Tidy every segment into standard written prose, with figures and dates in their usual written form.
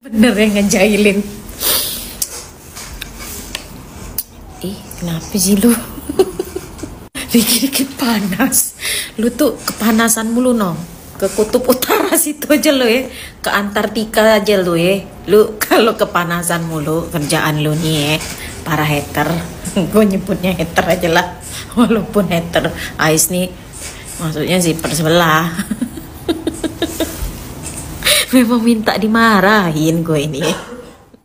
Bener yang ngejailin. Kenapa sih lu? Dikit-dikit panas. Lu tuh kepanasan mulu no. Ke kutub utara situ aja lo ya. Ke Antartika aja lo ya. Lu kalau kepanasan mulu kerjaan lu nih ya. Para hater. Gue nyebutnya hater aja lah. Walaupun hater Ais nih maksudnya sih persebelah. Memang minta dimarahin gue ini.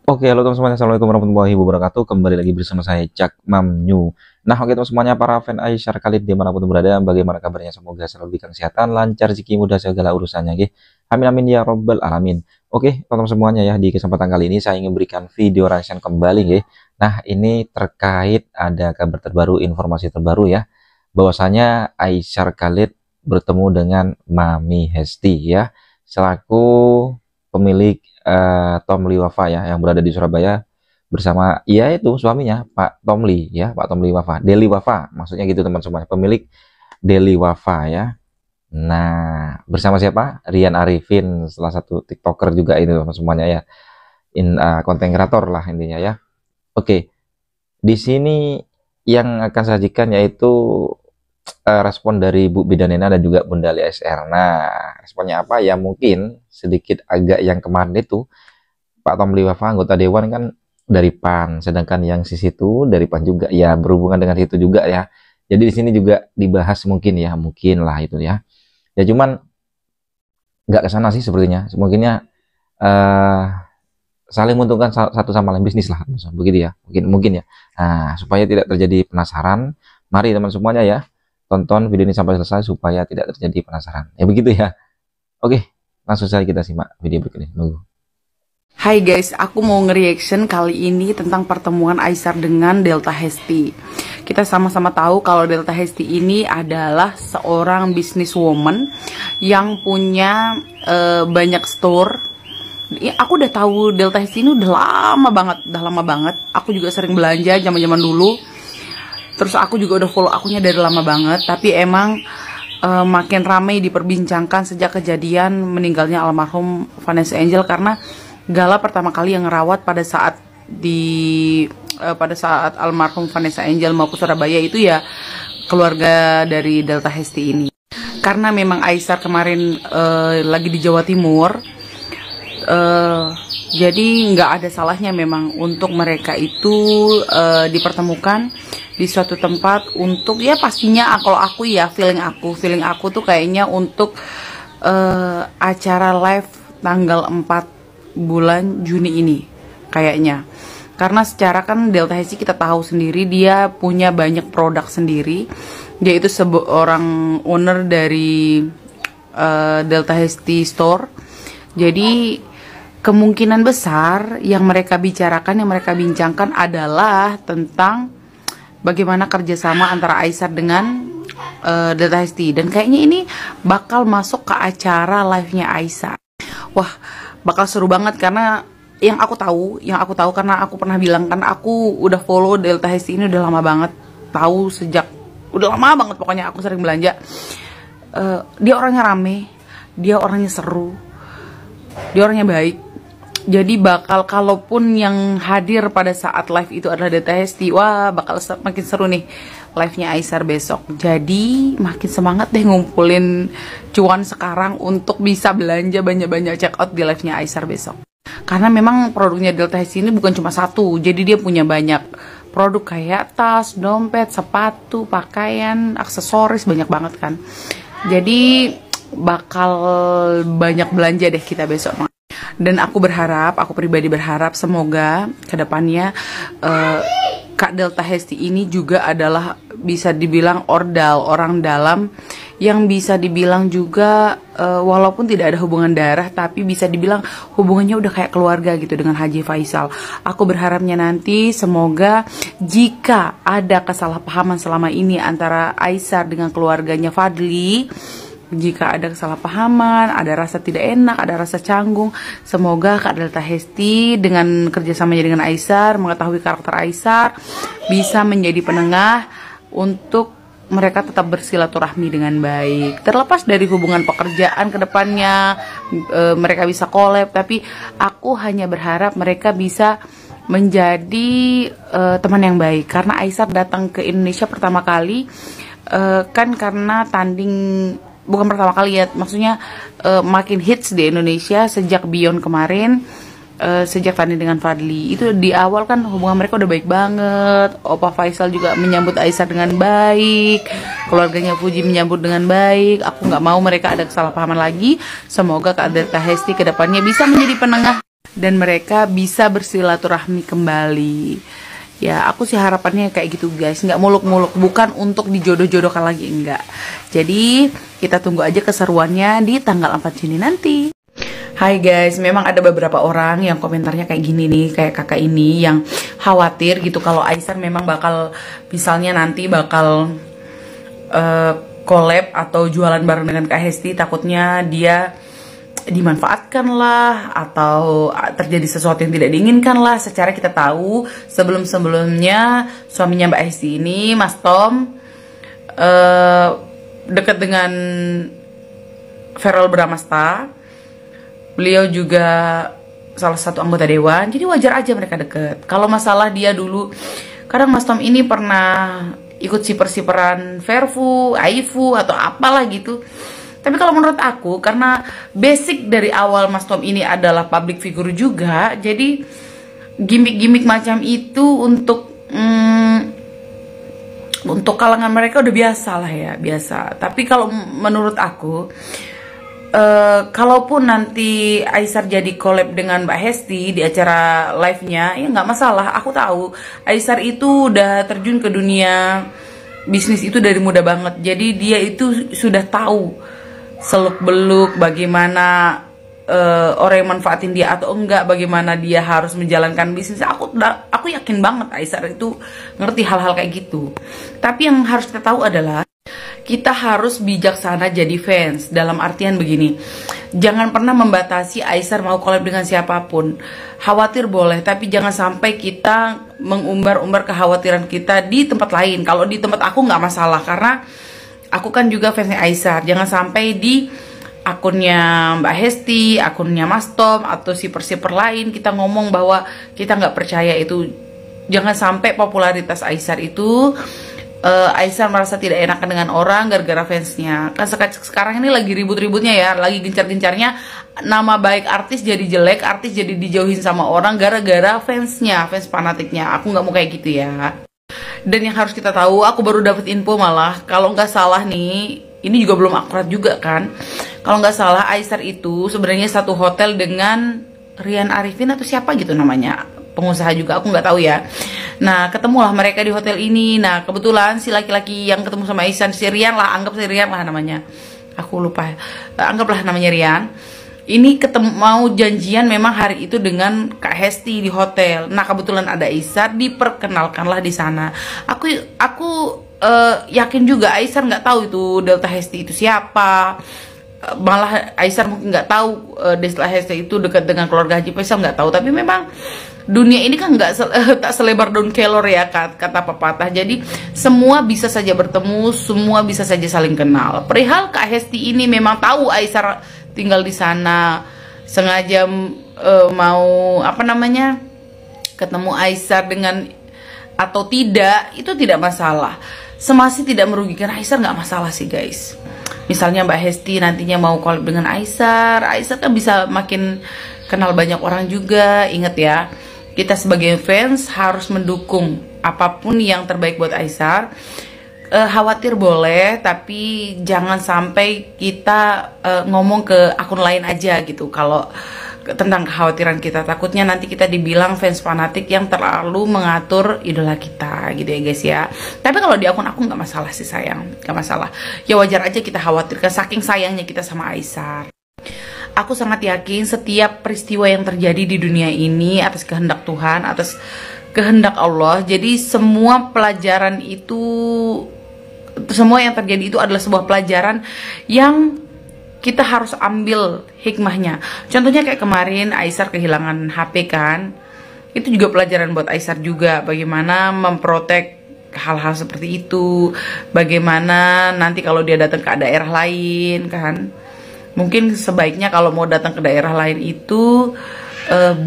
Oke, halo teman-teman, assalamualaikum warahmatullahi wabarakatuh. Kembali lagi bersama saya Cak Mamnyu. Nah, oke teman semuanya, para fan Aisyar Khalid dimanapun berada, bagaimana kabarnya? Semoga selalu diberikan kesehatan, lancar, rezeki, mudah segala urusannya, gitu. Amin amin ya robbal alamin. Oke, teman-teman semuanya ya, di kesempatan kali ini saya ingin berikan video reaction kembali, gitu. Nah, ini terkait ada kabar terbaru, informasi terbaru ya, bahwasanya Aisyar Khalid bertemu dengan Mami Hesti ya, selaku pemilik Tom Lee Wafa ya, yang berada di Surabaya bersama itu suaminya Pak Tom Lee ya, Pak Tom Lee Wafa, Deli Wafa maksudnya gitu teman semuanya, pemilik Deli Wafa ya. Nah, bersama siapa? Rian Arifin, salah satu TikToker juga ini teman semuanya ya, konten kreator lah intinya ya. Oke, di sini yang akan saya sajikan yaitu respon dari Bu Bidanena dan juga Bunda Lia SR. Nah, responnya apa ya? Mungkin sedikit agak yang kemarin itu Pak Tom Lee Wafa anggota dewan kan dari PAN, sedangkan yang sisi itu dari PAN juga ya, berhubungan dengan situ juga ya. Jadi di sini juga dibahas mungkin ya, mungkin lah itu ya. Ya cuman nggak ke sana sih sepertinya. Mungkinnya saling menguntungkan satu sama lain, bisnis lah begitu ya. Mungkin ya. Nah, supaya tidak terjadi penasaran, mari teman semuanya ya, tonton video ini sampai selesai supaya tidak terjadi penasaran. Ya begitu ya. Oke, langsung saja kita simak video berikut ini. Nunggu. Hai guys, aku mau nge-reaction kali ini tentang pertemuan Aisyar dengan Delta Hesti. Kita sama-sama tahu kalau Delta Hesti ini adalah seorang businesswoman yang punya banyak store. Aku udah tahu Delta Hesti ini udah lama banget. Aku juga sering belanja zaman-zaman dulu. Terus aku juga udah follow akunnya dari lama banget. Tapi emang makin ramai diperbincangkan sejak kejadian meninggalnya almarhum Vanessa Angel, karena Gala pertama kali yang ngerawat pada saat almarhum Vanessa Angel mau ke Surabaya itu ya keluarga dari Delta Hesti ini. Karena memang Aisyar kemarin lagi di Jawa Timur, jadi nggak ada salahnya memang untuk mereka itu dipertemukan di suatu tempat untuk ya pastinya kalau aku ya feeling aku tuh kayaknya untuk acara live tanggal 4 bulan Juni ini kayaknya. Karena secara kan Delta Hesti kita tahu sendiri dia punya banyak produk sendiri. Dia itu seorang owner dari Delta Hesti Store. Jadi kemungkinan besar yang mereka bicarakan, yang mereka bincangkan adalah tentang bagaimana kerjasama antara Aisyar dengan Delta Hesti. Dan kayaknya ini bakal masuk ke acara live-nya Aisyar. Wah, bakal seru banget karena yang aku tahu karena aku pernah bilang kan aku udah follow Delta Hesti ini udah lama banget, tahu sejak udah lama banget pokoknya aku sering belanja. Dia orangnya rame, dia orangnya seru, dia orangnya baik. Jadi bakal kalaupun yang hadir pada saat live itu adalah Delta Hesti, wah bakal makin seru nih live-nya Aisyar besok. Jadi makin semangat deh ngumpulin cuan sekarang untuk bisa belanja banyak-banyak, check out di live-nya Aisyar besok. Karena memang produknya Delta Hesti ini bukan cuma satu, jadi dia punya banyak produk kayak tas, dompet, sepatu, pakaian, aksesoris, banyak banget kan. Jadi bakal banyak belanja deh kita besok. Dan aku pribadi berharap semoga kedepannya Kak Delta Hesti ini juga adalah bisa dibilang ordal, orang dalam yang bisa dibilang juga walaupun tidak ada hubungan darah tapi bisa dibilang hubungannya udah kayak keluarga gitu dengan Haji Faisal. Aku berharapnya nanti semoga jika ada kesalahpahaman selama ini antara Aisyar dengan keluarganya Fadli, jika ada kesalahpahaman, ada rasa tidak enak, ada rasa canggung, semoga Kak Delta Hesti dengan kerjasamanya dengan Aisyar, mengetahui karakter Aisyar, bisa menjadi penengah untuk mereka tetap bersilaturahmi dengan baik. Terlepas dari hubungan pekerjaan ke depannya, mereka bisa collab, tapi aku hanya berharap mereka bisa menjadi teman yang baik. Karena Aisar datang ke Indonesia pertama kali kan karena tanding, bukan pertama kali ya, maksudnya makin hits di Indonesia sejak Beyond kemarin. Sejak tanding dengan Fadly itu di awal kan hubungan mereka udah baik banget. Opa Faisal juga menyambut Aisar dengan baik, keluarganya Fuji menyambut dengan baik. Aku nggak mau mereka ada kesalahpahaman lagi. Semoga Kak Delta Hesti kedepannya bisa menjadi penengah dan mereka bisa bersilaturahmi kembali. Ya aku sih harapannya kayak gitu guys, nggak muluk-muluk, bukan untuk dijodoh-jodohkan lagi, enggak. Jadi kita tunggu aja keseruannya di tanggal 4 Juni nanti. Hai guys, memang ada beberapa orang yang komentarnya kayak gini nih, kayak kakak ini yang khawatir gitu kalau Aisar memang bakal, misalnya nanti bakal collab atau jualan bareng dengan Kak Hesti, takutnya dia dimanfaatkan lah atau terjadi sesuatu yang tidak diinginkan lah. Secara kita tahu sebelum-sebelumnya suaminya Mbak Hesti ini, Mas Tom, dekat dengan Verrel Bramasta. Beliau juga salah satu anggota dewan, jadi wajar aja mereka deket. Kalau masalah dia dulu, kadang Mas Tom ini pernah ikut siper-siperan Verfu, Aifu, atau apalah gitu. Tapi kalau menurut aku, karena basic dari awal Mas Tom ini adalah public figure juga, jadi gimmick-gimmick macam itu untuk kalangan mereka udah biasa lah ya, biasa. Tapi kalau menurut aku, kalaupun nanti Aisar jadi collab dengan Mbak Hesti di acara live-nya, ya nggak masalah. Aku tahu Aisar itu udah terjun ke dunia bisnis itu dari muda banget. Jadi dia itu sudah tahu seluk-beluk bagaimana orang yang manfaatin dia atau enggak, bagaimana dia harus menjalankan bisnis. Aku yakin banget Aisar itu ngerti hal-hal kayak gitu. Tapi yang harus kita tahu adalah kita harus bijaksana jadi fans. Dalam artian begini, jangan pernah membatasi Aisar mau collab dengan siapapun. Khawatir boleh, tapi jangan sampai kita mengumbar-umbar kekhawatiran kita di tempat lain. Kalau di tempat aku nggak masalah, karena aku kan juga fansnya Aisar. Jangan sampai di akunnya Mbak Hesti, akunnya Mas Tom, atau siper-siper lain kita ngomong bahwa kita nggak percaya itu. Jangan sampai popularitas Aisar itu Aisar merasa tidak enakan dengan orang gara-gara fansnya. Kan sekarang ini lagi ribut-ributnya ya, lagi gencar-gencarnya nama baik artis jadi jelek, artis jadi dijauhin sama orang gara-gara fansnya, fans fanatiknya. Aku nggak mau kayak gitu ya. Dan yang harus kita tahu, aku baru dapat info malah, kalau nggak salah nih, ini juga belum akurat juga kan. Kalau nggak salah Aisar itu sebenarnya satu hotel dengan Rian Arifin atau siapa gitu namanya, pengusaha juga, aku nggak tahu ya. Nah, ketemulah mereka di hotel ini. Nah, kebetulan si laki-laki yang ketemu sama Aisar, si Rian lah, anggap si Rian lah namanya. Aku lupa, anggaplah namanya Rian. Ini ketemu, mau janjian memang hari itu dengan Kak Hesti di hotel. Nah, kebetulan ada Aisar, diperkenalkanlah di sana. Aku yakin juga Aisar nggak tahu itu Delta Hesti itu siapa. Malah Aisar mungkin nggak tahu Delta Hesti itu dekat dengan keluarga Haji Faisal, nggak tahu. Tapi memang dunia ini kan nggak tak selebar daun kelor ya, kata pepatah. Jadi semua bisa saja bertemu, semua bisa saja saling kenal. Perihal Kak Hesti ini memang tahu Aisar tinggal di sana, sengaja mau ketemu Aisar dengan atau tidak, itu tidak masalah. Semasih tidak merugikan Aisar, nggak masalah sih guys. Misalnya Mbak Hesti nantinya mau collab dengan Aisar kan bisa makin kenal banyak orang juga. Ingat ya, kita sebagai fans harus mendukung apapun yang terbaik buat Aisar. Khawatir boleh, tapi jangan sampai kita ngomong ke akun lain aja gitu kalau tentang kekhawatiran kita. Takutnya nanti kita dibilang fans fanatik yang terlalu mengatur idola kita gitu ya guys ya. Tapi kalau di akun aku nggak masalah sih sayang, nggak masalah. Ya wajar aja kita khawatirkan saking sayangnya kita sama Aisar. Aku sangat yakin setiap peristiwa yang terjadi di dunia ini atas kehendak Tuhan, atas kehendak Allah. Jadi semua pelajaran itu, semua yang terjadi itu adalah sebuah pelajaran yang kita harus ambil hikmahnya. Contohnya kayak kemarin Aisar kehilangan HP kan. Itu juga pelajaran buat Aisar juga, bagaimana memprotek hal-hal seperti itu. Bagaimana nanti kalau dia datang ke daerah lain kan, mungkin sebaiknya kalau mau datang ke daerah lain itu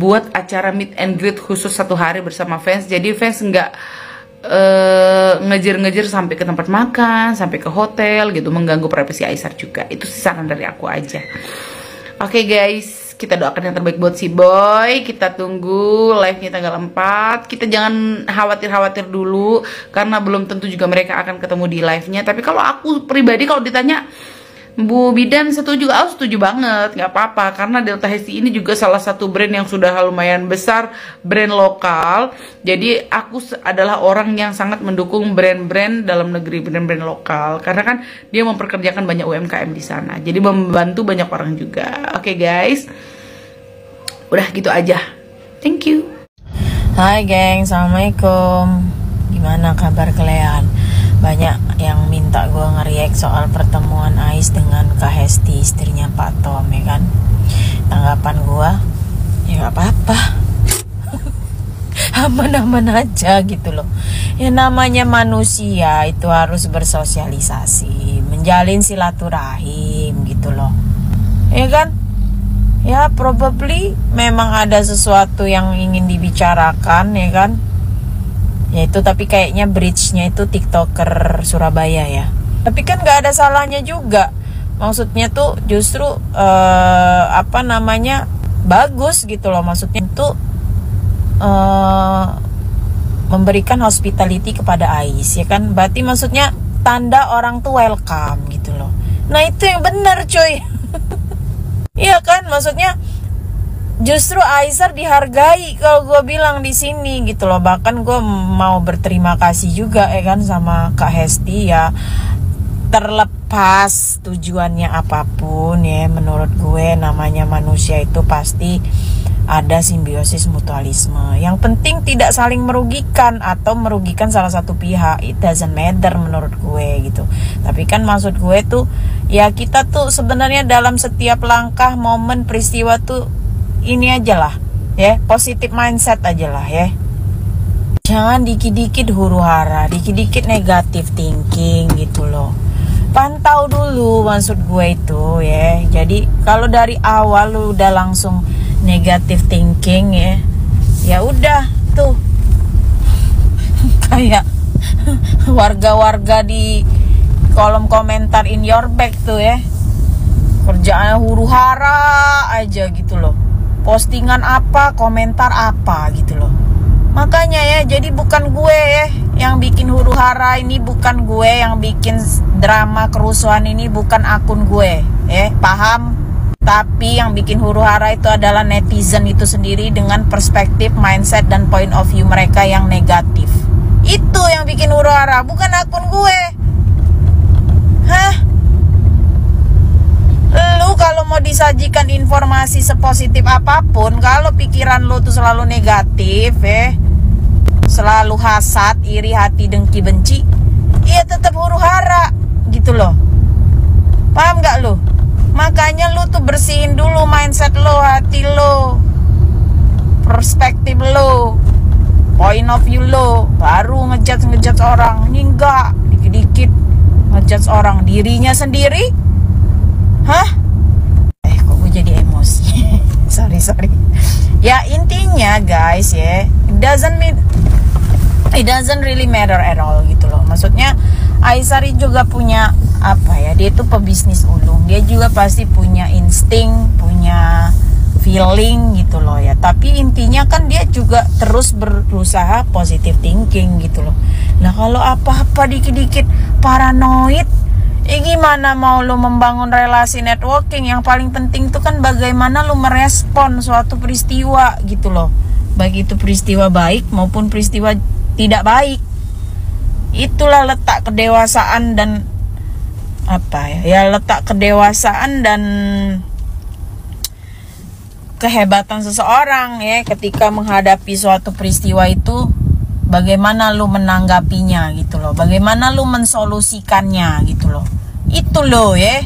buat acara meet and greet khusus 1 hari bersama fans. Jadi fans nggak ngejar-ngejar sampai ke tempat makan, sampai ke hotel gitu, mengganggu privasi Aisar juga. Itu saran dari aku aja. Oke guys, kita doakan yang terbaik buat si boy. Kita tunggu live-nya tanggal 4. Kita jangan khawatir-khawatir dulu, karena belum tentu juga mereka akan ketemu di live-nya. Tapi kalau aku pribadi, kalau ditanya Bu Bidan setuju, aku setuju banget, nggak apa-apa, karena Delta Hesti ini juga salah satu brand yang sudah lumayan besar, brand lokal. Jadi aku adalah orang yang sangat mendukung brand-brand dalam negeri, brand-brand lokal, karena kan dia memperkerjakan banyak UMKM di sana, jadi membantu banyak orang juga. Oke guys, udah gitu aja, thank you. Hai geng, assalamualaikum. Gimana kabar kalian? Banyak yang minta gue nge-react soal pertemuan Ais dengan Kak Hesti, istrinya Pak Tom, ya kan. Tanggapan gue, ya gak apa-apa, aman-aman aja gitu loh. Ya namanya manusia itu harus bersosialisasi, menjalin silaturahim gitu loh, ya kan. Ya probably memang ada sesuatu yang ingin dibicarakan, ya kan. Ya itu, tapi kayaknya bridge-nya itu TikToker Surabaya ya. Tapi kan gak ada salahnya juga. Maksudnya tuh justru bagus gitu loh. Maksudnya tuh memberikan hospitality kepada Ais, ya kan. Berarti maksudnya tanda orang tuh welcome gitu loh. Nah itu yang benar cuy. Iya kan, maksudnya justru Aisar dihargai kalau gue bilang di sini gitu loh. Bahkan gue mau berterima kasih juga ya kan sama Kak Hesti ya. Terlepas tujuannya apapun ya, menurut gue namanya manusia itu pasti ada simbiosis mutualisme. Yang penting tidak saling merugikan atau merugikan salah satu pihak. It doesn't matter menurut gue gitu. Tapi kan maksud gue tuh ya, kita tuh sebenarnya dalam setiap langkah, momen, peristiwa tuh ini aja lah ya, positif mindset aja lah ya. Jangan dikit-dikit huru hara, dikit-dikit negatif thinking gitu loh. Pantau dulu maksud gue itu ya. Jadi kalau dari awal lu udah langsung negatif thinking ya, ya udah tuh kayak warga-warga di kolom komentar in your back tuh ya, kerjaannya huru hara aja gitu loh. Postingan apa, komentar apa gitu loh. Makanya ya, jadi bukan gue ya yang bikin huru hara ini, bukan gue yang bikin drama kerusuhan ini, bukan akun gue ya, paham? Tapi yang bikin huru hara itu adalah netizen itu sendiri dengan perspektif, mindset, dan point of view mereka yang negatif. Itu yang bikin huru hara, bukan akun gue. Hah? Lu kalau mau disajikan informasi sepositif apapun, kalau pikiran lu tuh selalu negatif selalu hasad, iri, hati, dengki, benci, iya tetap huru hara gitu loh. Paham gak lu? Makanya lu tuh bersihin dulu mindset lu, hati lu, perspektif lu, point of view lu, baru ngejudge orang. Ini enggak, dikit-dikit ngejudge orang, dirinya sendiri. Hah? Kok gue jadi emosi. sorry. Ya intinya guys ya, it doesn't really matter at all gitu loh. Maksudnya Aisari juga punya apa ya, dia itu pebisnis ulung, dia juga pasti punya insting, punya feeling gitu loh ya. Tapi intinya kan dia juga terus berusaha positive thinking gitu loh. Nah kalau apa-apa dikit-dikit paranoid, gimana mau lu membangun relasi networking? Yang paling penting itu kan bagaimana lu merespon suatu peristiwa gitu loh. Baik itu peristiwa baik maupun peristiwa tidak baik. Itulah letak kedewasaan dan letak kedewasaan dan kehebatan seseorang ya, ketika menghadapi suatu peristiwa itu. Bagaimana lu menanggapinya gitu loh, bagaimana lu mensolusikannya gitu loh. Itu loh ya,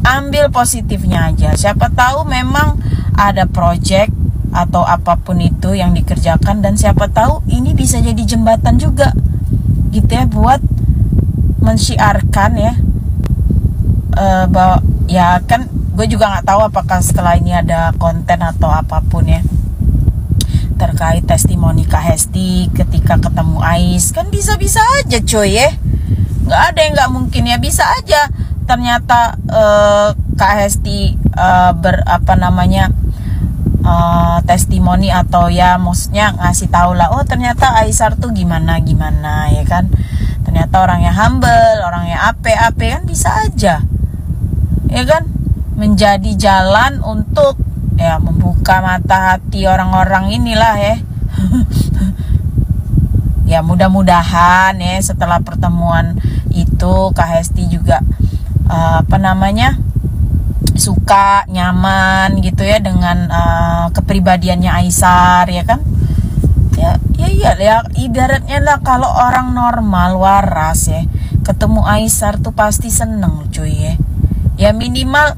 ambil positifnya aja. Siapa tahu memang ada project atau apapun itu yang dikerjakan, dan siapa tahu ini bisa jadi jembatan juga gitu ya, buat mensyiarkan ya, bahwa ya kan gue juga nggak tahu apakah setelah ini ada konten atau apapun ya terkait testimoni Kak Hesti ketika ketemu Ais. Kan bisa-bisa aja coy ya, nggak ada yang nggak mungkin ya, bisa aja ternyata Kak Hesti testimoni atau ya maksudnya ngasih tahu lah, oh ternyata Aisar tuh gimana ya kan, ternyata orangnya humble, orangnya ape kan, bisa aja ya kan, menjadi jalan untuk ya membuka mata hati orang-orang inilah ya. Ya mudah-mudahan ya setelah pertemuan itu Kak Hesti juga suka, nyaman gitu ya dengan kepribadiannya Aisar ya kan. Ya ibaratnya lah kalau orang normal waras ya ketemu Aisar tuh pasti seneng cuy ya. Ya minimal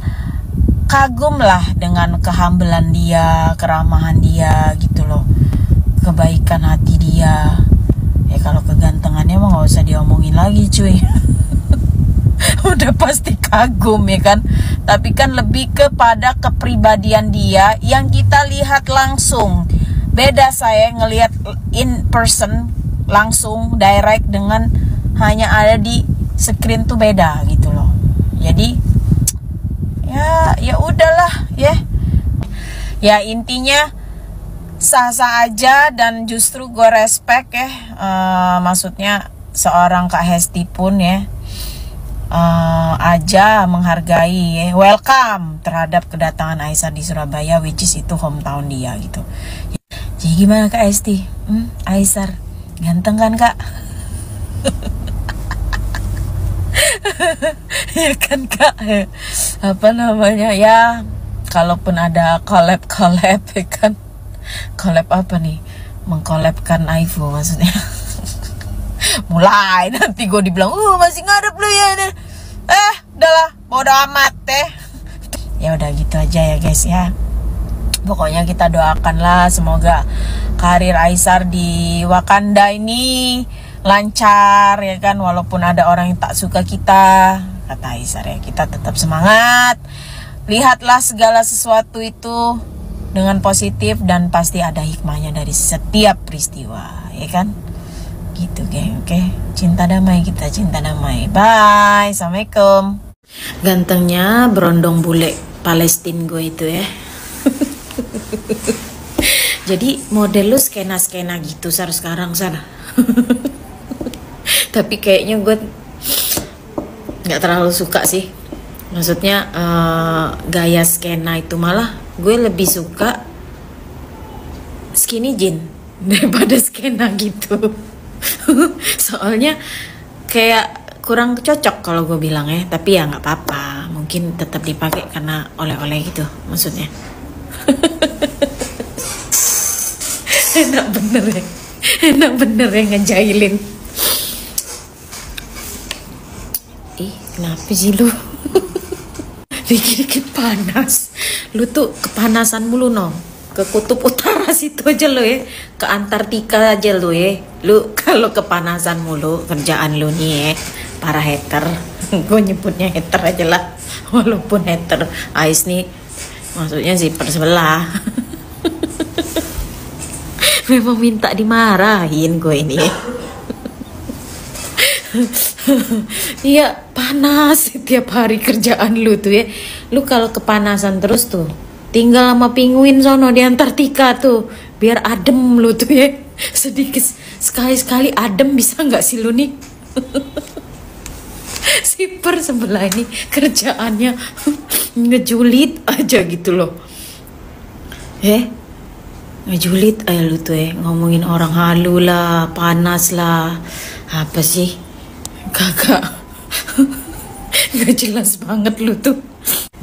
kagum lah dengan kehambelan dia, keramahan dia gitu loh, kebaikan hati dia. Ya kalau kegantengannya mah nggak usah diomongin lagi cuy. Udah pasti kagum ya kan. Tapi kan lebih kepada kepribadian dia yang kita lihat langsung. Beda saya ngelihat in person langsung direct dengan hanya ada di screen tuh beda gitu loh. Jadi ya udahlah ya. Ya intinya sah-sah aja dan justru gue respect ya. Maksudnya seorang Kak Hesti pun ya aja menghargai ya, welcome terhadap kedatangan Aisar di Surabaya, which is itu hometown dia gitu. Jadi gimana Kak Hesti? Aisar ganteng kan Kak? Ya kan Kak, ya kalaupun ada collab ya kan, collab apa nih, mengkolabkan iPhone maksudnya. Mulai nanti gue dibilang masih ngarep lu ya, udahlah bodo amat teh. Ya udah gitu aja ya guys ya, pokoknya kita doakanlah semoga karir Aisar di Wakanda ini lancar ya kan, walaupun ada orang yang tak suka kita, kata Aisar ya, kita tetap semangat, lihatlah segala sesuatu itu dengan positif dan pasti ada hikmahnya dari setiap peristiwa ya kan, gitu geng. Oke, cinta damai, kita cinta damai, bye, assalamualaikum. Gantengnya berondong bule Palestina gue itu ya. Jadi model lu skena gitu sekarang sana. Tapi kayaknya gue nggak terlalu suka sih, maksudnya gaya skena itu, malah gue lebih suka skinny jean daripada skena gitu. Soalnya kayak kurang cocok kalau gue bilang ya, tapi ya nggak apa-apa, mungkin tetap dipakai karena oleh-oleh gitu maksudnya. Enak bener ya ngejailin. Kenapa sih lu? Dikit-dikit panas. Lu tuh kepanasan mulu no. Ke kutub utara situ aja lo ya. Ke Antartika aja lo ya. Lu kalau kepanasan mulu kerjaan lu nih ya. Para hater. Gue nyebutnya hater aja lah. Walaupun hater Ais nih, maksudnya sih persebelah. Memang minta dimarahin gue ini. Iya panas tiap hari kerjaan lu tuh ya. Lu kalau kepanasan terus tuh tinggal sama penguin sono di Antartika tuh, biar adem lu tuh ya. Sedikit sekali adem bisa nggak sih lu nih? Siper sebelah ini kerjaannya ngejulit aja gitu loh. Ngejulit aja lu tuh ya, ngomongin orang halu lah, panas lah, apa sih? Kakak gak jelas banget lu tuh.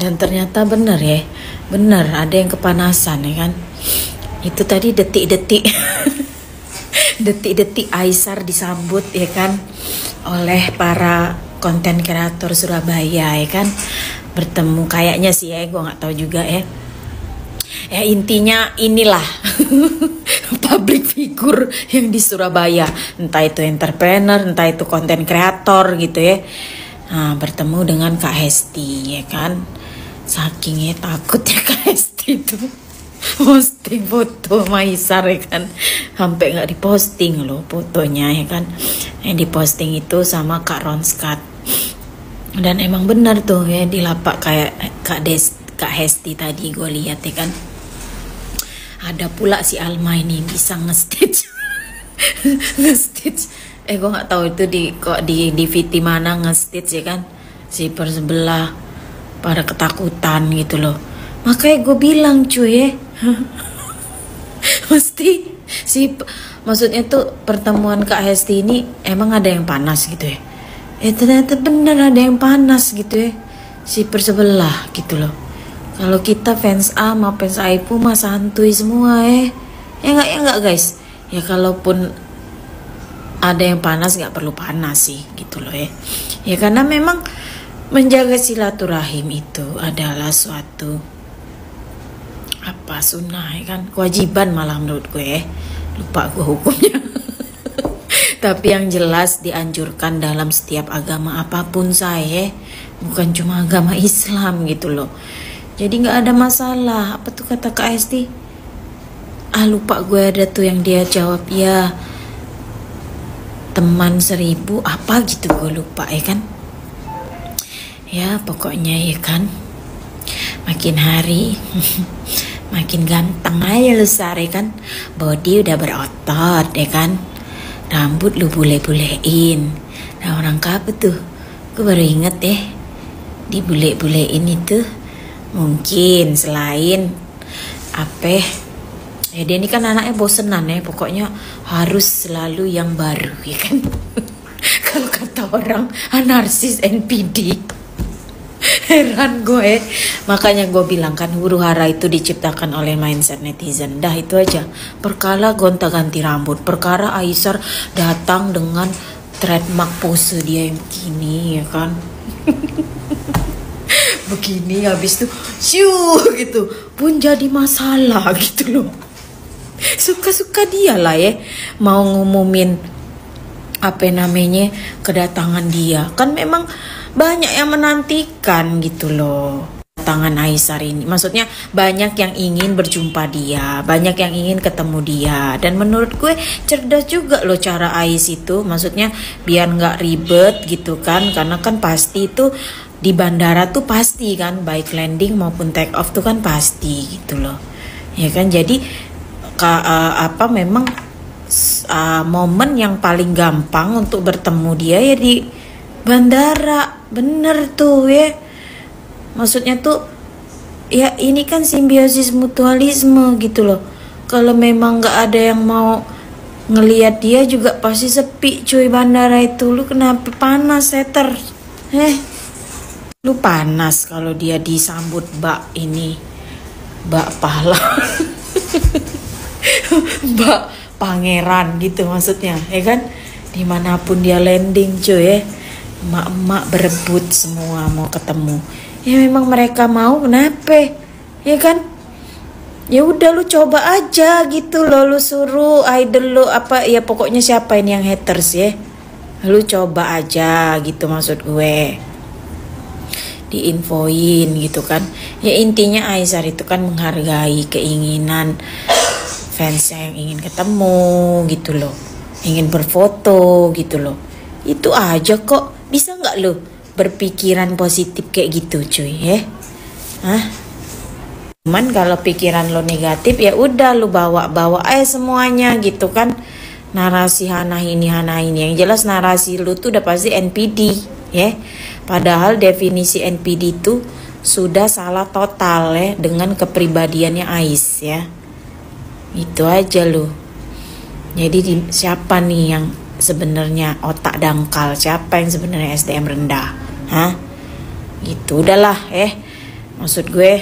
Dan ternyata bener ya, bener ada yang kepanasan ya kan. Itu tadi detik-detik detik-detik Aisar disambut ya kan oleh para konten kreator Surabaya ya kan, bertemu kayaknya sih ya, gue nggak tahu juga ya. Ya intinya inilah public figure yang di Surabaya, entah itu entrepreneur, entah itu konten kreator gitu ya. Nah, bertemu dengan Kak Hesti ya kan. Sakingnya takutnya Kak Hesti itu posting foto Maisar ya kan, sampai nggak diposting loh fotonya ya kan. Yang diposting itu sama Kak Ronskat. Dan emang benar tuh ya, di lapak kayak Kak Hesti tadi gue lihat ya kan. Ada pula si Alma ini bisa nge-stitch nge-stitch. Gue nggak tahu itu di VT mana nge-stitch ya kan. Si persebelah pada ketakutan gitu loh. Makanya gue bilang cuy ya, maksudnya tuh pertemuan Kak Hesti ini emang ada yang panas gitu ya. Ternyata bener ada yang panas gitu ya, si persebelah gitu loh. Kalau kita fans A sama fans Aipu mah santuy semua ya enggak guys. Ya kalaupun ada yang panas nggak perlu panas sih gitu loh ya. Ya karena memang menjaga silaturahim itu adalah suatu sunnah ya kan, kewajiban malah menurut gue ya. Lupa gue hukumnya. Tapi yang jelas dianjurkan dalam setiap agama apapun saya, bukan cuma agama Islam gitu loh. Jadi nggak ada masalah. Apa tuh kata Kak Hesti? Lupa gue ada tuh yang dia jawab ya, teman 1000 apa gitu, gue lupa ya kan. Ya pokoknya ya kan, makin hari makin ganteng aja lu Sar ya kan. Body udah berotot ya kan, rambut lu bule-bulein. Nah orang kapu tuh, gue baru inget deh, dibule-bulein itu mungkin selain apa ya, dia ini kan anaknya bosenan ya, pokoknya harus selalu yang baru ya kan. Kalau kata orang anarsis NPD. Heran gue, makanya gue bilang kan huru hara itu diciptakan oleh mindset netizen. Dah itu aja. Perkara gonta-ganti rambut, perkara Aisar datang dengan trademark pose dia yang begini ya kan. Begini habis tuh gitu pun jadi masalah gitu loh. Suka-suka dia lah ya mau ngumumin apa namanya kedatangan dia. Kan memang banyak yang menantikan gitu loh kedatangan Aisar ini. Maksudnya banyak yang ingin berjumpa dia, banyak yang ingin ketemu dia. Dan menurut gue cerdas juga loh cara Ais itu. Maksudnya biar nggak ribet gitu kan, karena kan pasti itu di bandara tuh pasti kan, baik landing maupun take off tuh kan pasti gitu loh ya kan. Jadi memang momen yang paling gampang untuk bertemu dia ya di bandara. Bener tuh ya, maksudnya tuh ya ini kan simbiosis mutualisme gitu loh. Kalau memang nggak ada yang mau ngelihat dia juga pasti sepi cuy bandara itu. Lu kenapa panas setter? Lu panas kalau dia disambut Mbak pahlawan Mbak pangeran gitu maksudnya ya kan. Dimanapun dia landing cuy ya, emak-emak berebut semua mau ketemu. Ya memang mereka mau, kenapa ya kan. Ya udah lu coba aja gitu loh, lu suruh idol lu apa ya, pokoknya siapa ini yang haters ya, lu coba aja gitu maksud gue, diinfoin gitu kan. Ya intinya Aisar itu kan menghargai keinginan fansnya yang ingin ketemu gitu loh, ingin berfoto gitu loh. Itu aja kok. Bisa nggak lu berpikiran positif kayak gitu cuy ya? Cuman kalau pikiran lo negatif ya udah lu bawa aja semuanya gitu kan. Narasi hana ini. Yang jelas narasi lu tuh udah pasti NPD ya. Padahal definisi NPD itu sudah salah total ya dengan kepribadiannya Ais ya. Itu aja lu. Jadi siapa nih yang sebenarnya otak dangkal, siapa yang sebenarnya SDM rendah? Gitu udahlah maksud gue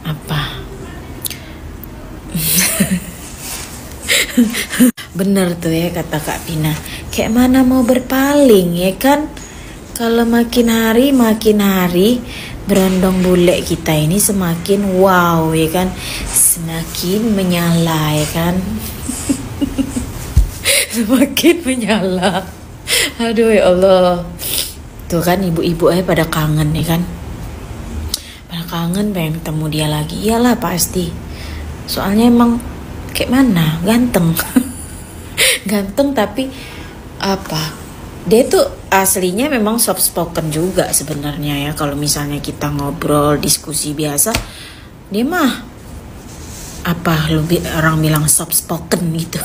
apa? Bener tuh ya kata Kak Pina, kayak mana mau berpaling ya kan. Kalau makin hari berondong bule kita ini semakin wow ya kan, semakin menyala ya kan. Semakin menyala. Aduh ya Allah. Tuh kan ibu-ibu pada kangen ya kan. Pada kangen pengen ketemu dia lagi. Iyalah pasti. Soalnya emang kayak mana? Ganteng. Ganteng tapi apa? Dia tuh aslinya memang soft spoken juga sebenarnya ya. Kalau misalnya kita ngobrol diskusi biasa, dia mah apa orang bilang soft spoken gitu.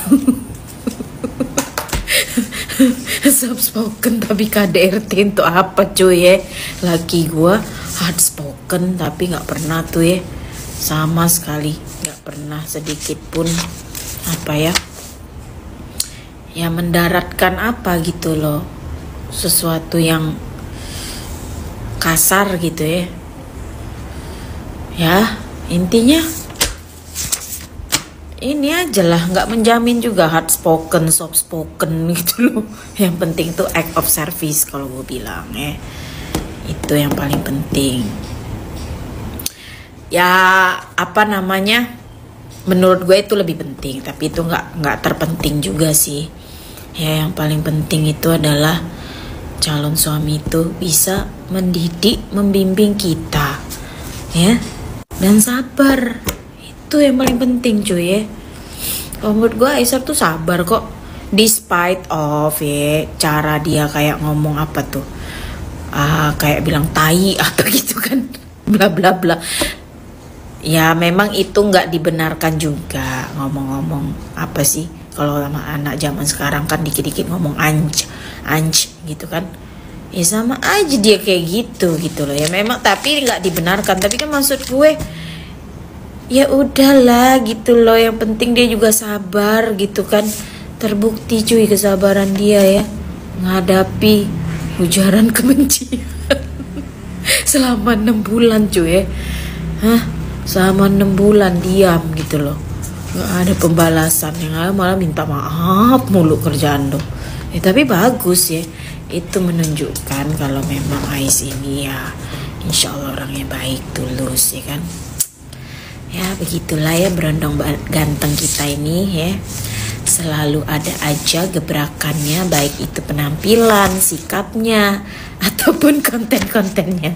Soft spoken tapi KDRT untuk apa cuy ya. Laki gua hard spoken tapi nggak pernah tuh ya, sama sekali nggak pernah sedikit pun apa ya, ya mendaratkan apa gitu loh, sesuatu yang kasar gitu ya. Ya intinya ini aja lah, nggak menjamin juga hard spoken, soft spoken gitu loh. Yang penting tuh act of service kalau gue bilang ya. Itu yang paling penting. Ya apa namanya? Menurut gue itu lebih penting, tapi itu nggak terpenting juga sih. Ya yang paling penting itu adalah calon suami itu bisa mendidik, membimbing kita, ya, dan sabar. Itu yang paling penting cuy ya. Kalau menurut gue Aisyah tuh sabar kok, despite of ya cara dia kayak ngomong apa tuh, kayak bilang tai apa gitu kan, bla bla bla. Ya memang itu nggak dibenarkan juga, ngomong-ngomong apa sih kalau sama anak zaman sekarang kan dikit-dikit ngomong anj gitu kan. Ya sama aja dia kayak gitu loh ya. Memang tapi nggak dibenarkan, tapi kan maksud gue ya udahlah gitu loh, yang penting dia juga sabar gitu kan. Terbukti cuy kesabaran dia ya menghadapi ujaran kebencian selama 6 bulan cuy ya. Selama 6 bulan diam gitu loh, nggak ada pembalasan, yang ada malah minta maaf mulu kerjaan lo. Tapi bagus ya, itu menunjukkan kalau memang Ais ini ya insya Allah orangnya baik, tulus ya kan. Ya begitulah ya berondong ganteng kita ini ya. Selalu ada aja gebrakannya, baik itu penampilan, sikapnya, ataupun konten-kontennya.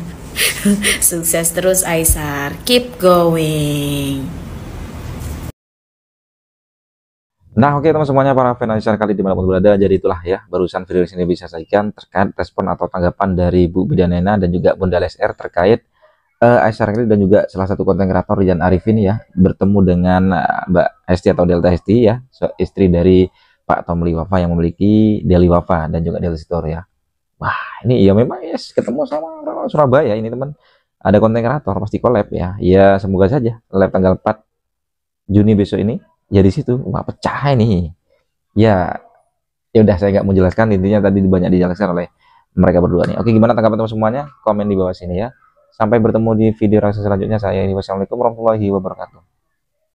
Sukses terus Aisar, keep going. Nah oke teman semuanya, para fan Aisyah kali dimanapun berada, jadi itulah ya barusan video ini bisa sajikan terkait respon atau tanggapan dari Bu Bidanena dan juga Bunda Lesr terkait Aisyah Khalid dan juga salah satu konten kreator Rian Arifin ya bertemu dengan Mbak Hesti atau Delta Hesti ya, istri dari Pak Tomli Wafa yang memiliki Deli Wafa dan juga Deli Store ya. Wah ini ya memang yes ketemu sama orang Surabaya ini teman, ada konten kreator pasti collab ya. Ya semoga saja live tanggal 4 Juni besok ini ya di situ. Wah pecah ini ya. Ya udah saya nggak mau jelaskan, intinya tadi banyak dijelaskan oleh mereka berdua nih. Oke, gimana tanggapan teman semuanya? Komen di bawah sini ya. Sampai bertemu di video reaksi selanjutnya. Saya ini, wassalamualaikum warahmatullahi wabarakatuh.